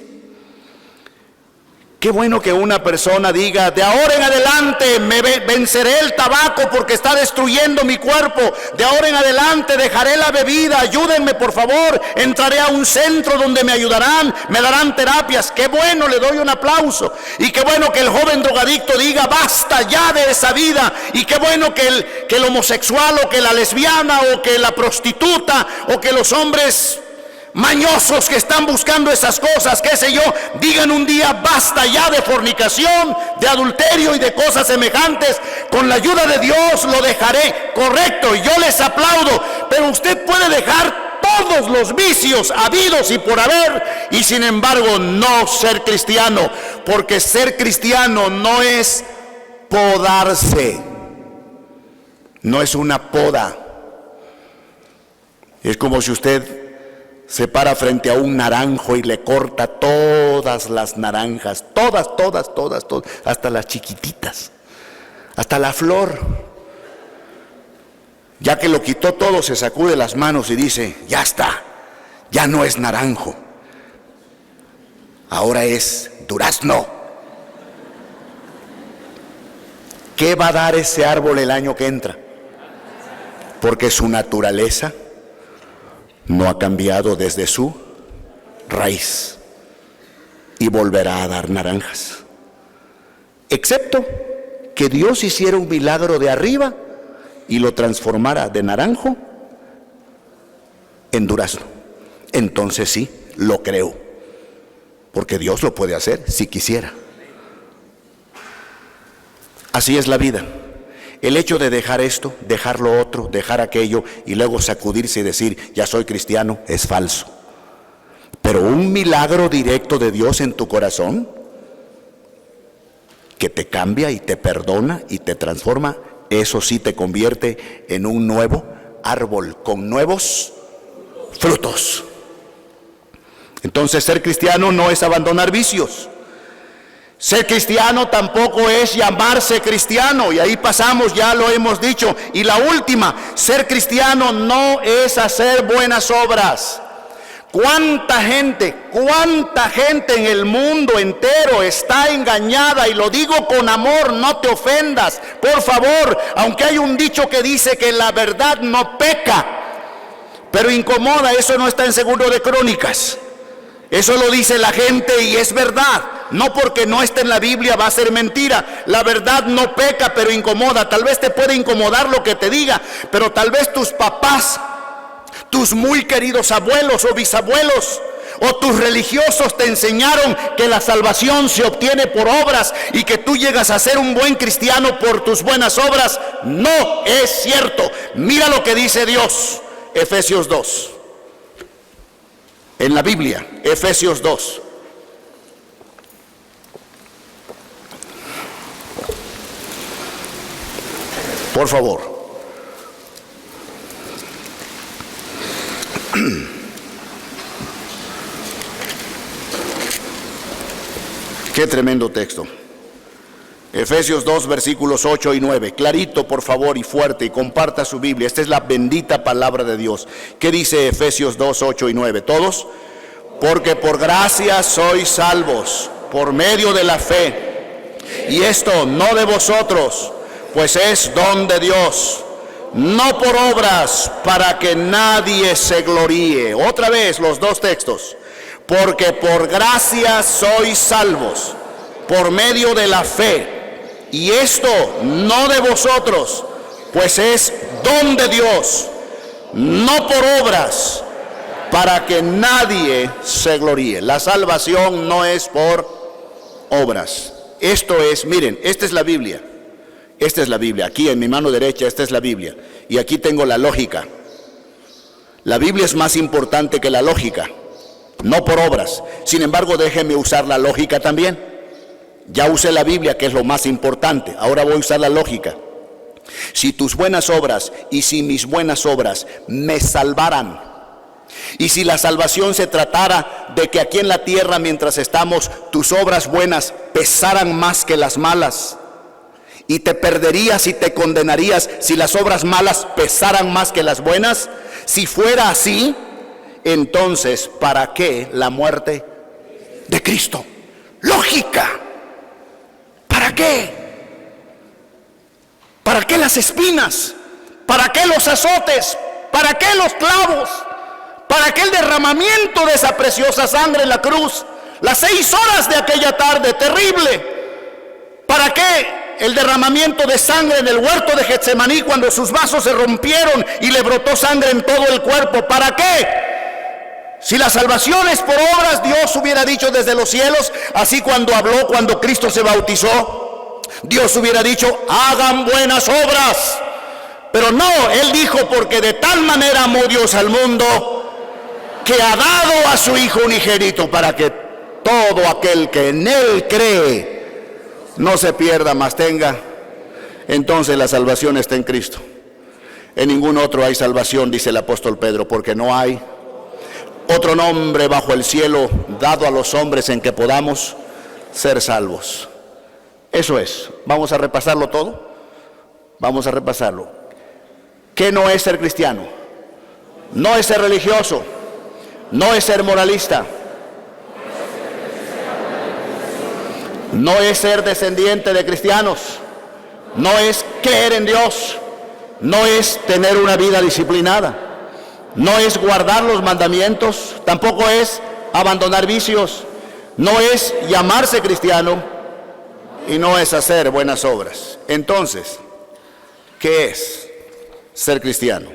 Qué bueno que una persona diga: de ahora en adelante me venceré el tabaco porque está destruyendo mi cuerpo. De ahora en adelante dejaré la bebida. Ayúdenme, por favor. Entraré a un centro donde me ayudarán, me darán terapias. Qué bueno, le doy un aplauso. Y qué bueno que el joven drogadicto diga: basta ya de esa vida. Y qué bueno que el homosexual, o que la lesbiana, o que la prostituta, o que los hombres mañosos que están buscando esas cosas, qué sé yo, digan un día: basta ya de fornicación, de adulterio y de cosas semejantes. Con la ayuda de Dios lo dejaré. Correcto, y yo les aplaudo. Pero usted puede dejar todos los vicios habidos y por haber, y sin embargo no ser cristiano, porque ser cristiano no es podarse, no es una poda. Es como si usted se para frente a un naranjo y le corta todas las naranjas, todas, hasta las chiquititas, hasta la flor. Ya que lo quitó todo, se sacude las manos y dice: ya está, ya no es naranjo, ahora es durazno. ¿Qué va a dar ese árbol el año que entra? Porque su naturaleza no ha cambiado desde su raíz, y volverá a dar naranjas, excepto que Dios hiciera un milagro de arriba y lo transformara de naranjo en durazno. Entonces sí, lo creo, porque Dios lo puede hacer si quisiera. Así es la vida. El hecho de dejar esto, dejar lo otro, dejar aquello y luego sacudirse y decir: ya soy cristiano, es falso. Pero un milagro directo de Dios en tu corazón, que te cambia y te perdona y te transforma, eso sí te convierte en un nuevo árbol con nuevos frutos. Entonces, ser cristiano no es abandonar vicios. Ser cristiano tampoco es llamarse cristiano, y ahí pasamos, ya lo hemos dicho. Y la última: ser cristiano no es hacer buenas obras. ¿Cuánta gente en el mundo entero está engañada? Y lo digo con amor, no te ofendas, por favor, aunque hay un dicho que dice que la verdad no peca, pero incomoda. Eso no está en Segundo de Crónicas. Eso lo dice la gente y es verdad. No porque no esté en la Biblia va a ser mentira. La verdad no peca, pero incomoda. Tal vez te puede incomodar lo que te diga, pero tal vez tus papás, tus muy queridos abuelos o bisabuelos, o tus religiosos te enseñaron que la salvación se obtiene por obras y que tú llegas a ser un buen cristiano por tus buenas obras. No es cierto. Mira lo que dice Dios, Efesios 2. En la Biblia, Efesios 2. Por favor. Qué tremendo texto. Efesios 2, versículos 8 y 9. Clarito, por favor, y fuerte, y comparta su Biblia. Esta es la bendita palabra de Dios. ¿Qué dice Efesios 2, 8 y 9? ¿Todos? Porque por gracia sois salvos, por medio de la fe. Y esto no de vosotros, pues es don de Dios, no por obras, para que nadie se gloríe. Otra vez los dos textos. Porque por gracia sois salvos, por medio de la fe. Y esto no de vosotros, pues es don de Dios, no por obras, para que nadie se gloríe. La salvación no es por obras. Esto es, miren, esta es la Biblia. Esta es la Biblia. Aquí en mi mano derecha, esta es la Biblia. Y aquí tengo la lógica. La Biblia es más importante que la lógica, no por obras. Sin embargo, déjenme usar la lógica también. Ya usé la Biblia, que es lo más importante. Ahora voy a usar la lógica. Si tus buenas obras y si mis buenas obras me salvaran, y si la salvación se tratara de que aquí en la tierra, mientras estamos, tus obras buenas pesaran más que las malas, y te perderías y te condenarías si las obras malas pesaran más que las buenas, si fuera así, entonces, ¿para qué la muerte de Cristo? Lógica. ¿Para qué? ¿Para qué las espinas? ¿Para qué los azotes? ¿Para qué los clavos? ¿Para qué el derramamiento de esa preciosa sangre en la cruz? Las 6 horas de aquella tarde terrible. ¿Para qué el derramamiento de sangre en el huerto de Getsemaní cuando sus vasos se rompieron y le brotó sangre en todo el cuerpo? ¿Para qué? Si la salvación es por obras, Dios hubiera dicho desde los cielos, así cuando habló, cuando Cristo se bautizó, Dios hubiera dicho, hagan buenas obras. Pero no, Él dijo, porque de tal manera amó Dios al mundo, que ha dado a su Hijo unigénito, para que todo aquel que en Él cree no se pierda, mas tenga. Entonces la salvación está en Cristo. En ningún otro hay salvación, dice el apóstol Pedro, porque no hay otro nombre bajo el cielo dado a los hombres en que podamos ser salvos. Eso es. Vamos a repasarlo todo. Vamos a repasarlo. ¿Qué no es ser cristiano? No es ser religioso. No es ser moralista. No es ser descendiente de cristianos. No es creer en Dios. No es tener una vida disciplinada. No es guardar los mandamientos. Tampoco es abandonar vicios. No es llamarse cristiano. Y no es hacer buenas obras. Entonces, ¿qué es ser cristiano?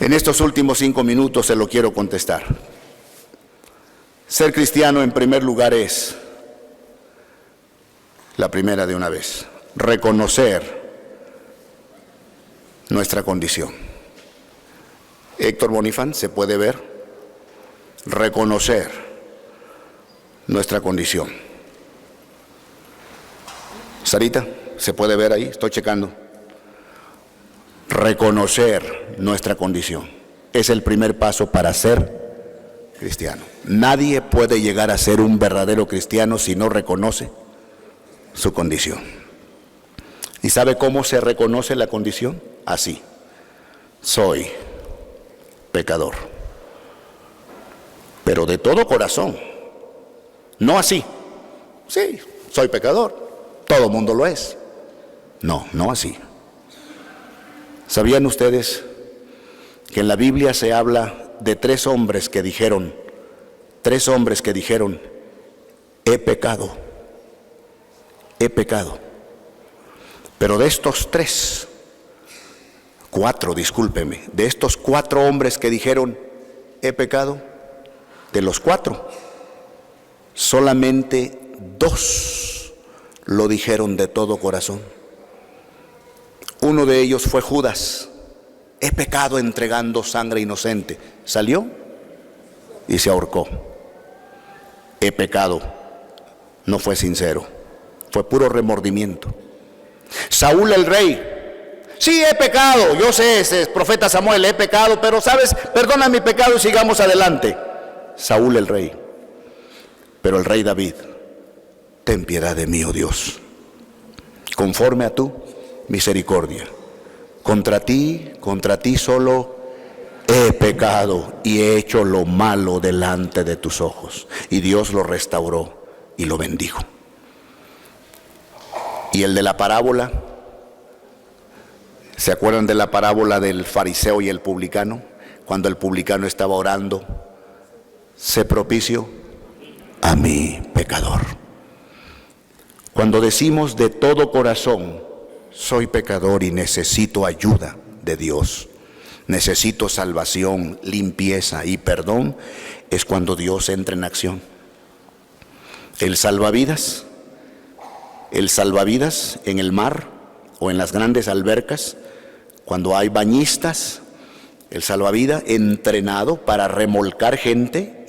En estos últimos 5 minutos se lo quiero contestar. Ser cristiano, en primer lugar, es, la primera de una vez, reconocer nuestra condición. Héctor Bonifán, ¿se puede ver? Reconocer nuestra condición. Sarita, ¿se puede ver ahí? Estoy checando. Reconocer nuestra condición es el primer paso para ser cristiano. Nadie puede llegar a ser un verdadero cristiano si no reconoce su condición. ¿Y sabe cómo se reconoce la condición? Así: soy pecador, pero de todo corazón. No así: sí, soy pecador, todo mundo lo es. No, no así. ¿Sabían ustedes que en la Biblia se habla de 3 hombres que dijeron, he pecado, he pecado? Pero de estos 4, discúlpeme, de estos 4 hombres que dijeron, he pecado, de los 4, solamente 2 lo dijeron de todo corazón. Uno de ellos fue Judas. He pecado entregando sangre inocente. Salió y se ahorcó. He pecado. No fue sincero, fue puro remordimiento. Saúl el rey. Sí, he pecado. Yo sé, ese es profeta Samuel, he pecado, pero sabes, perdona mi pecado y sigamos adelante. Saúl el rey. Pero el rey David: ten piedad de mí, oh Dios, conforme a tu misericordia. Contra ti solo he pecado y he hecho lo malo delante de tus ojos. Y Dios lo restauró y lo bendijo. Y el de la parábola, ¿se acuerdan de la parábola del fariseo y el publicano? Cuando el publicano estaba orando: sé propicio a mi pecador. Cuando decimos de todo corazón, soy pecador y necesito ayuda de Dios, necesito salvación, limpieza y perdón, es cuando Dios entra en acción. El salvavidas en el mar o en las grandes albercas, cuando hay bañistas, el salvavidas entrenado para remolcar gente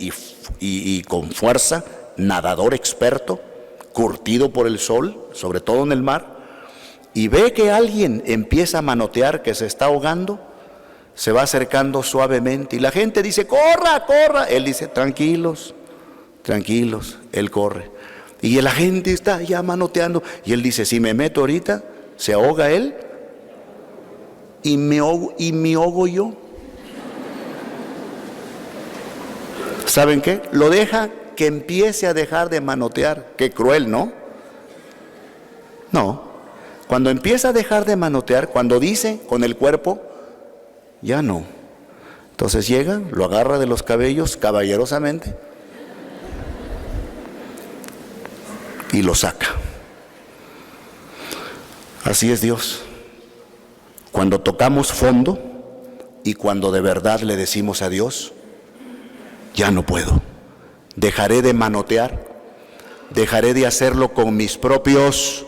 y con fuerza, nadador experto, curtido por el sol, sobre todo en el mar, y ve que alguien empieza a manotear, que se está ahogando, se va acercando suavemente y la gente dice: corra, corra. Él dice: tranquilos, tranquilos. Él corre y la gente está ya manoteando y él dice: si me meto ahorita, se ahoga él y me ahogo yo. ¿Saben qué? Lo deja que empiece a dejar de manotear. Qué cruel, ¿no? No. Cuando empieza a dejar de manotear, cuando dice con el cuerpo, ya no. Entonces llega, lo agarra de los cabellos caballerosamente y lo saca. Así es Dios. Cuando tocamos fondo y cuando de verdad le decimos a Dios, ya no puedo, dejaré de manotear, dejaré de hacerlo con mis propios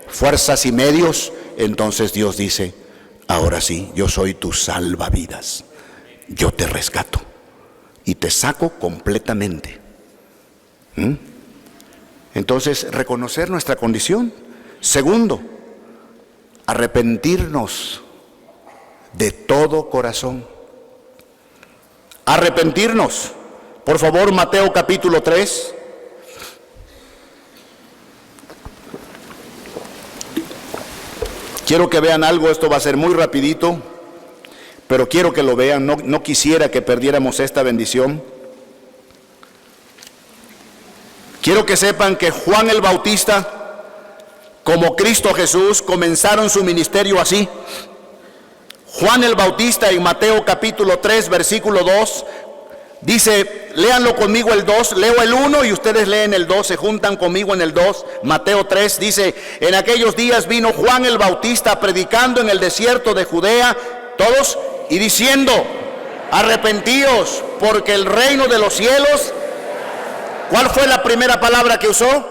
fuerzas y medios, entonces Dios dice, ahora sí, yo soy tu salvavidas, yo te rescato y te saco completamente. Entonces, reconocer nuestra condición. Segundo, arrepentirnos de todo corazón. Arrepentirnos. Por favor, Mateo capítulo 3. Quiero que vean algo, esto va a ser muy rapidito, pero quiero que lo vean, no quisiera que perdiéramos esta bendición. Quiero que sepan que Juan el Bautista, como Cristo Jesús, comenzaron su ministerio así. Juan el Bautista en Mateo capítulo 3, versículo 2, dice, léanlo conmigo el 2, leo el 1 y ustedes leen el 2, se juntan conmigo en el 2, Mateo 3, dice, en aquellos días vino Juan el Bautista predicando en el desierto de Judea, todos, y diciendo, arrepentíos, porque el reino de los cielos, ¿cuál fue la primera palabra que usó?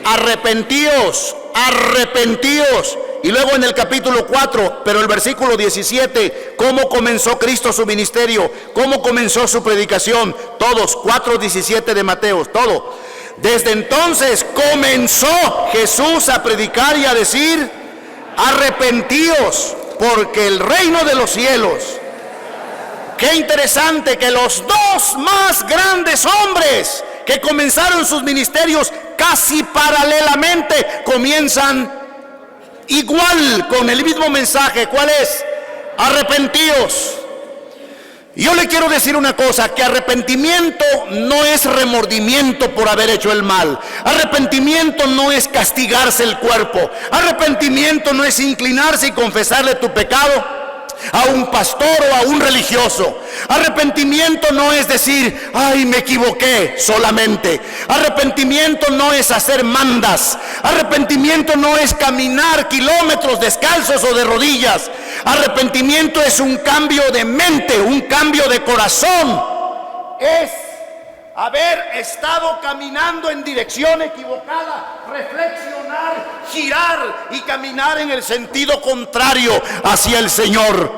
Arrepentíos, arrepentíos. Y luego en el capítulo 4, pero el versículo 17, ¿cómo comenzó Cristo su ministerio? ¿Cómo comenzó su predicación? Todos, 4:17 de Mateo, todo. Desde entonces comenzó Jesús a predicar y a decir, arrepentíos, porque el reino de los cielos. Qué interesante que los dos más grandes hombres que comenzaron sus ministerios casi paralelamente comienzan igual, con el mismo mensaje. ¿Cuál es? Arrepentíos. Y yo le quiero decir una cosa, que arrepentimiento no es remordimiento por haber hecho el mal. Arrepentimiento no es castigarse el cuerpo. Arrepentimiento no es inclinarse y confesarle tu pecado a un pastor o a un religioso. Arrepentimiento no es decir, ay, me equivoqué solamente. Arrepentimiento no es hacer mandas. Arrepentimiento no es caminar kilómetros descalzos o de rodillas. Arrepentimiento es un cambio de mente, un cambio de corazón. Es haber estado caminando en dirección equivocada, reflexionar, girar y caminar en el sentido contrario hacia el Señor.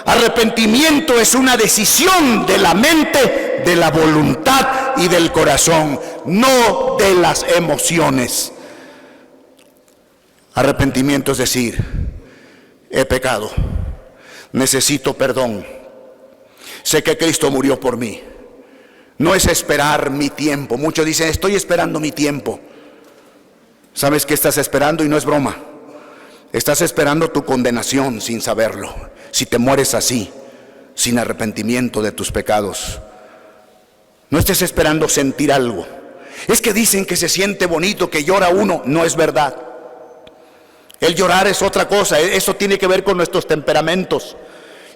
Arrepentimiento es una decisión de la mente, de la voluntad y del corazón, no de las emociones. Arrepentimiento es decir, he pecado, necesito perdón, sé que Cristo murió por mí. No es esperar mi tiempo. Muchos dicen, estoy esperando mi tiempo. ¿Sabes qué estás esperando? Y no es broma. Estás esperando tu condenación sin saberlo. Si te mueres así, sin arrepentimiento de tus pecados. No estés esperando sentir algo. Es que dicen que se siente bonito, que llora uno. No es verdad. El llorar es otra cosa. Eso tiene que ver con nuestros temperamentos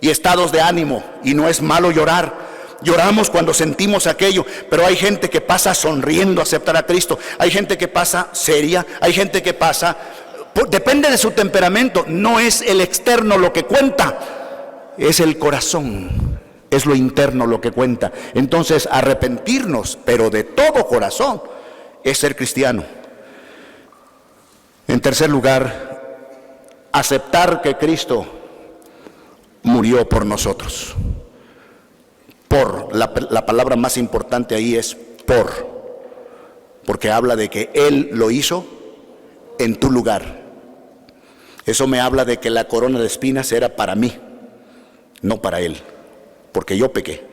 y estados de ánimo. Y no es malo llorar. Lloramos cuando sentimos aquello, pero hay gente que pasa sonriendo a aceptar a Cristo. Hay gente que pasa seria, hay gente que pasa, depende de su temperamento. No es el externo lo que cuenta, es el corazón, es lo interno lo que cuenta. Entonces, arrepentirnos, pero de todo corazón, es ser cristiano. En tercer lugar, aceptar que Cristo murió por nosotros. Por, la palabra más importante ahí es porque habla de que Él lo hizo en tu lugar. Eso me habla de que la corona de espinas era para mí, no para Él, porque yo pequé.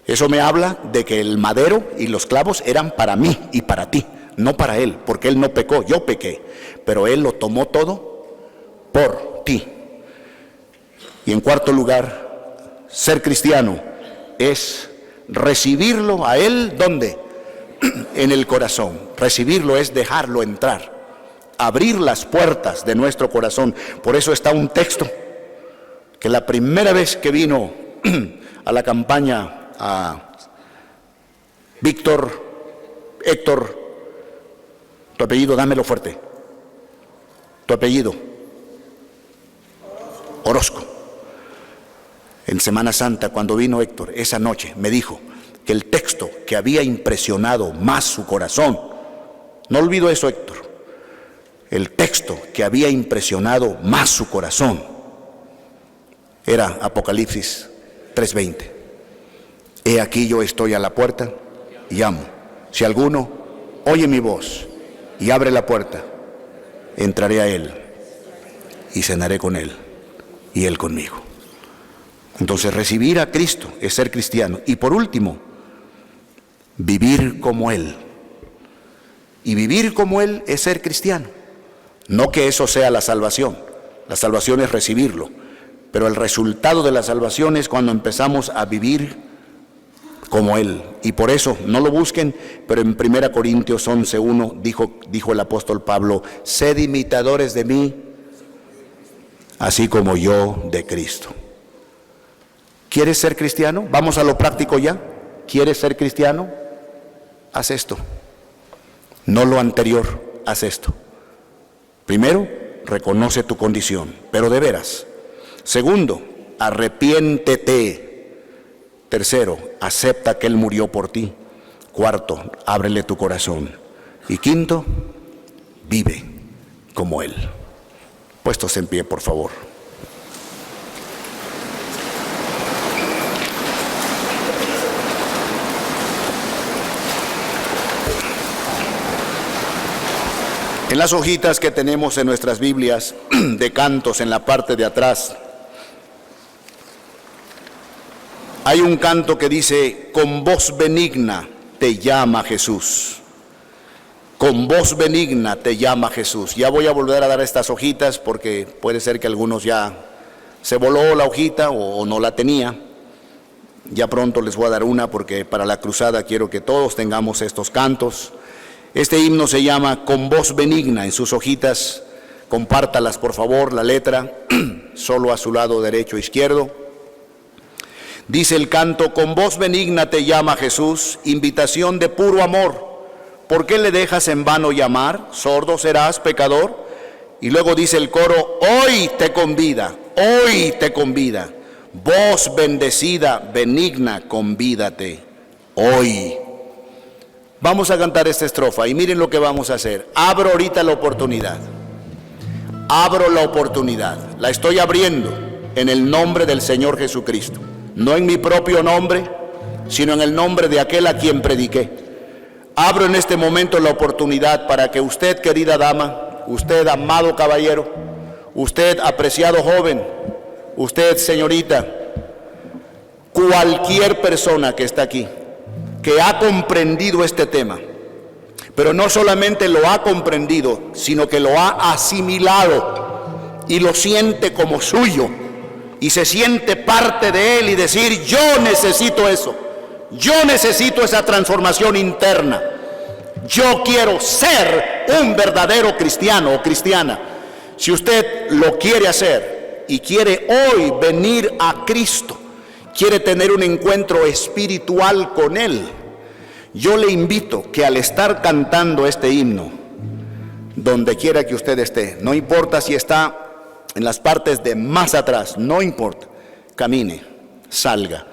Eso me habla de que el madero y los clavos eran para mí y para ti, no para Él, porque Él no pecó, yo pequé, pero Él lo tomó todo por ti. Y en cuarto lugar, ser cristiano es recibirlo a Él, ¿dónde? en el corazón. Recibirlo es dejarlo entrar, abrir las puertas de nuestro corazón. Por eso está un texto que la primera vez que vino a la campaña a Héctor, tu apellido, dámelo fuerte, tu apellido, Orozco. En Semana Santa, cuando vino Héctor, esa noche me dijo que el texto que había impresionado más su corazón, no olvido eso, Héctor, el texto que había impresionado más su corazón era Apocalipsis 3:20. He aquí yo estoy a la puerta y llamo. Si alguno oye mi voz y abre la puerta, entraré a él y cenaré con él y él conmigo. Entonces, recibir a Cristo es ser cristiano. Y por último, vivir como Él. Y vivir como Él es ser cristiano. No que eso sea la salvación. La salvación es recibirlo. Pero el resultado de la salvación es cuando empezamos a vivir como Él. Y por eso, no lo busquen, pero en 1 Corintios 11:1 dijo el apóstol Pablo: sed imitadores de mí, así como yo de Cristo. ¿Quieres ser cristiano? Vamos a lo práctico ya. ¿Quieres ser cristiano? Haz esto. No lo anterior, haz esto. Primero, reconoce tu condición, pero de veras. Segundo, arrepiéntete. Tercero, acepta que Él murió por ti. Cuarto, ábrele tu corazón. Y quinto, vive como Él. Puestos en pie, por favor. En las hojitas que tenemos en nuestras Biblias de cantos, en la parte de atrás, hay un canto que dice: con voz benigna te llama Jesús. Con voz benigna te llama Jesús. Ya voy a volver a dar estas hojitas porque puede ser que algunos ya se voló la hojita o no la tenía. Ya pronto les voy a dar una porque para la cruzada quiero que todos tengamos estos cantos. Este himno se llama Con voz benigna. En sus hojitas, compártalas por favor, la letra, solo a su lado derecho e izquierdo. Dice el canto: con voz benigna te llama Jesús, invitación de puro amor. ¿Por qué le dejas en vano llamar? Sordo serás, pecador. Y luego dice el coro: hoy te convida, hoy te convida. Voz bendecida, benigna, convídate, hoy. Vamos a cantar esta estrofa y miren lo que vamos a hacer. Abro ahorita la oportunidad. Abro la oportunidad. La estoy abriendo en el nombre del Señor Jesucristo. No en mi propio nombre, sino en el nombre de aquel a quien prediqué. Abro en este momento la oportunidad para que usted, querida dama, usted, amado caballero, usted, apreciado joven, usted, señorita, cualquier persona que está aquí, que ha comprendido este tema, pero no solamente lo ha comprendido, sino que lo ha asimilado y lo siente como suyo y se siente parte de él y decir: yo necesito eso, yo necesito esa transformación interna, yo quiero ser un verdadero cristiano o cristiana. Si usted lo quiere hacer y quiere hoy venir a Cristo, quiere tener un encuentro espiritual con Él, yo le invito que al estar cantando este himno, donde quiera que usted esté, no importa si está en las partes de más atrás, no importa, camine, salga,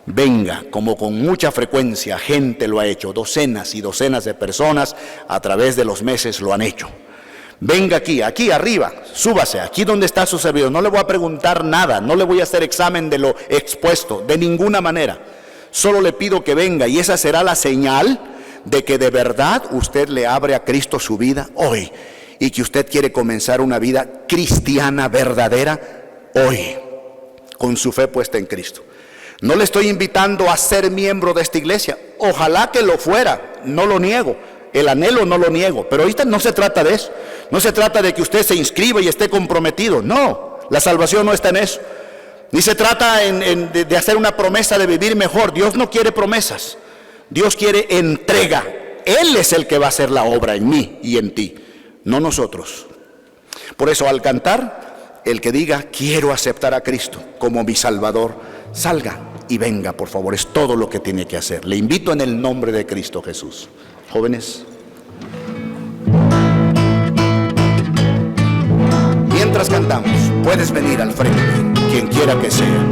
venga, como con mucha frecuencia gente lo ha hecho, docenas y docenas de personas a través de los meses lo han hecho. Venga aquí arriba, súbase, aquí donde está su servidor. No le voy a preguntar nada, no le voy a hacer examen de lo expuesto, de ninguna manera. Solo le pido que venga y esa será la señal de que de verdad usted le abre a Cristo su vida hoy y que usted quiere comenzar una vida cristiana verdadera hoy, con su fe puesta en Cristo. No le estoy invitando a ser miembro de esta iglesia, ojalá que lo fuera, no lo niego. El anhelo no lo niego, pero ahorita no se trata de eso. No se trata de que usted se inscriba y esté comprometido. No, la salvación no está en eso. Ni se trata de hacer una promesa de vivir mejor. Dios no quiere promesas. Dios quiere entrega. Él es el que va a hacer la obra en mí y en ti, no nosotros. Por eso al cantar, el que diga quiero aceptar a Cristo como mi Salvador, salga y venga, por favor. Es todo lo que tiene que hacer. Le invito en el nombre de Cristo Jesús. Jóvenes, mientras cantamos, puedes venir al frente, quien quiera que sea.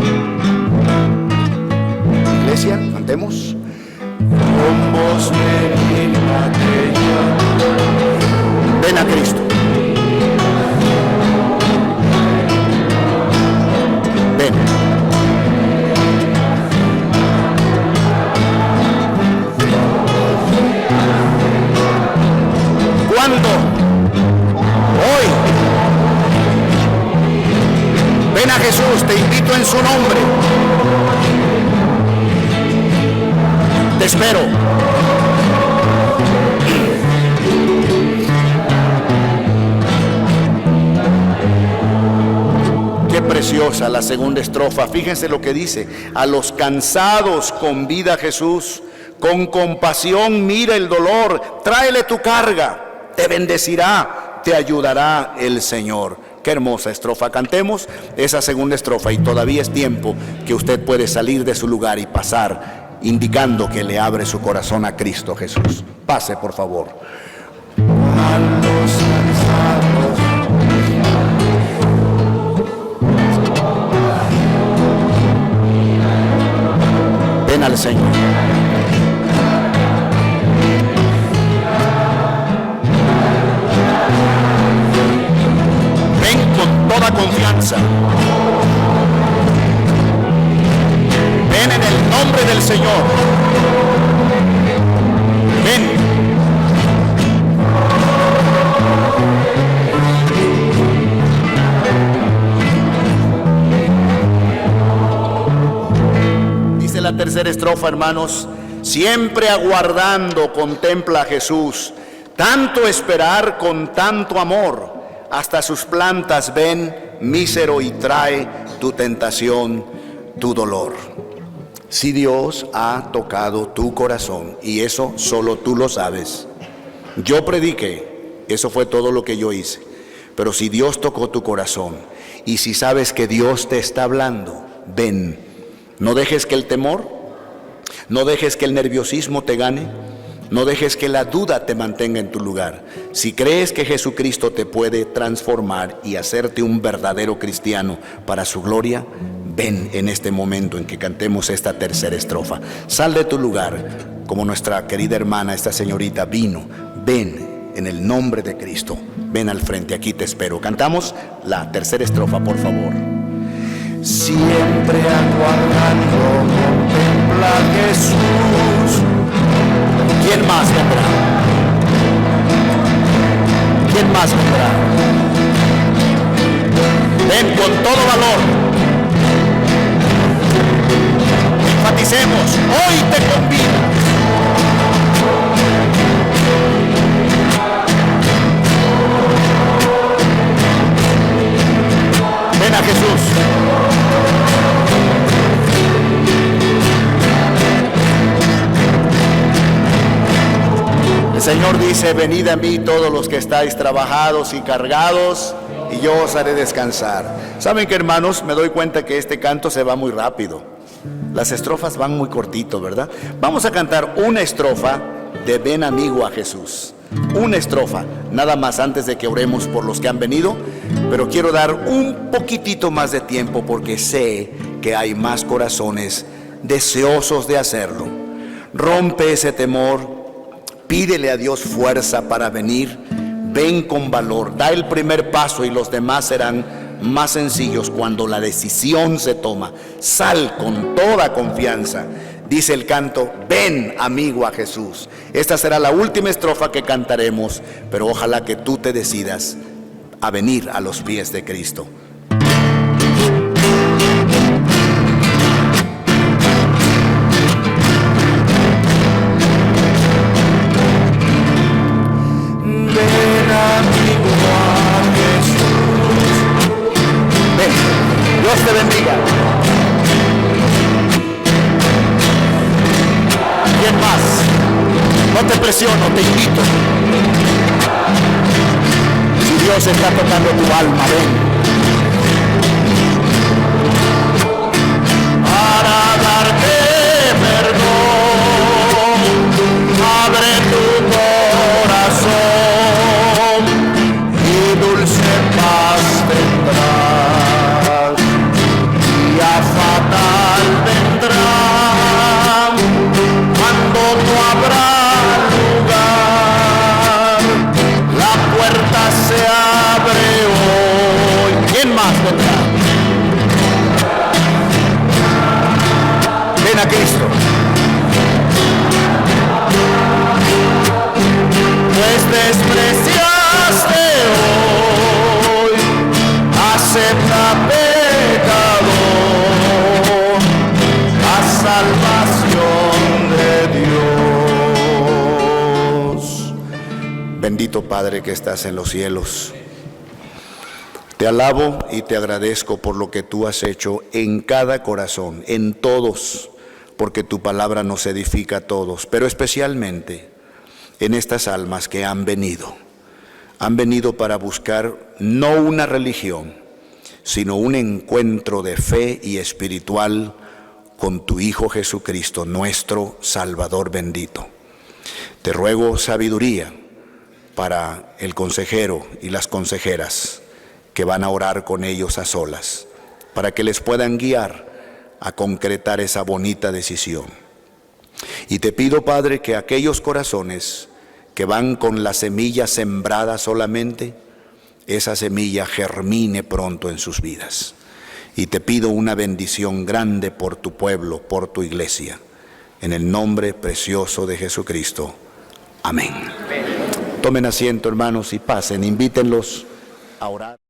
Iglesia, cantemos. Con voz benigna que yo. Ven a Cristo. Ven. ¿Cuándo? Hoy. Ven a Jesús, te invito en su nombre. Te espero. Qué preciosa la segunda estrofa. Fíjense lo que dice: a los cansados convida Jesús, con compasión mira el dolor, tráele tu carga, te bendecirá, te ayudará el Señor. Qué hermosa estrofa. Cantemos esa segunda estrofa y todavía es tiempo que usted puede salir de su lugar y pasar, indicando que le abre su corazón a Cristo Jesús. Pase, por favor. A los cansados. Ven al Señor. Ven con toda confianza. Ven en el nombre del Señor. Ven. Dice la tercera estrofa, hermanos: siempre aguardando contempla a Jesús, tanto esperar con tanto amor, hasta sus plantas ven, mísero, y trae tu tentación, tu dolor. Si Dios ha tocado tu corazón, y eso solo tú lo sabes. Yo prediqué, eso fue todo lo que yo hice. Pero si Dios tocó tu corazón, y si sabes que Dios te está hablando, ven. No dejes que el temor, no dejes que el nerviosismo te gane, no dejes que la duda te mantenga en tu lugar. Si crees que Jesucristo te puede transformar y hacerte un verdadero cristiano para su gloria, ven en este momento en que cantemos esta tercera estrofa. Sal de tu lugar, como nuestra querida hermana, esta señorita, vino. Ven en el nombre de Cristo. Ven al frente, aquí te espero. Cantamos la tercera estrofa, por favor. Siempre aguardando contempla a Jesús. ¿Quién más vendrá? ¿Quién más vendrá? Ven con todo valor. Enfaticemos, hoy te convido. Ven a Jesús. El Señor dice: venid a mí todos los que estáis trabajados y cargados, y yo os haré descansar. ¿Saben qué, hermanos? Me doy cuenta que este canto se va muy rápido. Las estrofas van muy cortito, ¿verdad? Vamos a cantar una estrofa de Ven amigo a Jesús. Una estrofa, nada más, antes de que oremos por los que han venido. Pero quiero dar un poquitito más de tiempo porque sé que hay más corazones deseosos de hacerlo. Rompe ese temor. Pídele a Dios fuerza para venir. Ven con valor, da el primer paso y los demás serán más sencillos cuando la decisión se toma. Sal con toda confianza. Dice el canto: ven amigo a Jesús. Esta será la última estrofa que cantaremos, pero ojalá que tú te decidas a venir a los pies de Cristo. Dios te bendiga. ¿Quién más? No te presiono, te invito. Si Dios está tocando tu alma, ven. Para darte perdón, abre tu corazón y dulce paz tendrás. Día fatal vendrá cuando no habrá lugar. La puerta se abre hoy. ¿Quién más vendrá? Ven a Cristo. Pues despreciaste hoy, acepta pecador, la salvación de Dios. Bendito Padre que estás en los cielos, te alabo y te agradezco por lo que tú has hecho en cada corazón, en todos, porque tu palabra nos edifica a todos, pero especialmente en estas almas que han venido para buscar no una religión, sino un encuentro de fe y espiritual con tu Hijo Jesucristo, nuestro Salvador bendito. Te ruego sabiduría para el consejero y las consejeras que van a orar con ellos a solas, para que les puedan guiar a concretar esa bonita decisión. Y te pido, Padre, que aquellos corazones que van con la semilla sembrada solamente, esa semilla germine pronto en sus vidas. Y te pido una bendición grande por tu pueblo, por tu iglesia, en el nombre precioso de Jesucristo. Amén. Tomen asiento, hermanos, y pasen, invítenlos a orar.